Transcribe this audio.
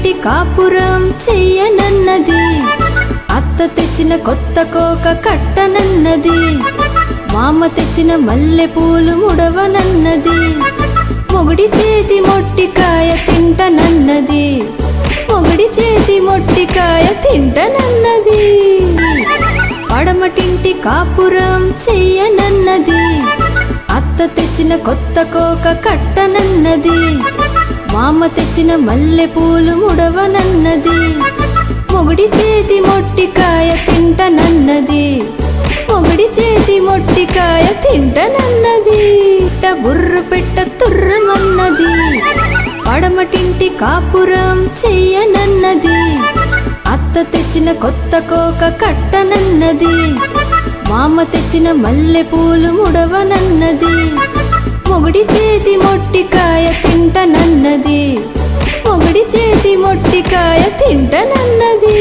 పడమటింటి కాపురం చెయ్యనన్నది, అత్త తెచ్చిన కొత్త కోక కట్టనన్నది, మామ తెచ్చిన మల్లె పూలు ముడవనన్నది, మొగుడి చేతి మొట్టికాయ తింటనన్నది, మొగుడి చేతి మొట్టికాయ తింటనన్నది. పడమటింటి కాపురం చెయ్యనన్నది, అత్త తెచ్చిన కొత్త కోక కట్టనన్నది, మామ తెచ్చిన మల్లె పూలు ముడవనన్నది, మొగుడి చేతి మొట్టికాయ తింటనన్నది, మొగుడి చేతి మొట్టికాయ తింటనన్నది. బుర్ర పెట్ట తుర్రమన్నది, పడమటింటి కాపురం చెయ్యనన్నది, అత్త తెచ్చిన కొత్త కోక కట్టనన్నది, మామ తెచ్చిన మల్లె పూలు ముడవనన్నది, మొగుడి చేతి మొట్టికాయ తింటనన్నది, మొగుడి చేతి మొట్టికాయ తింటనన్నది.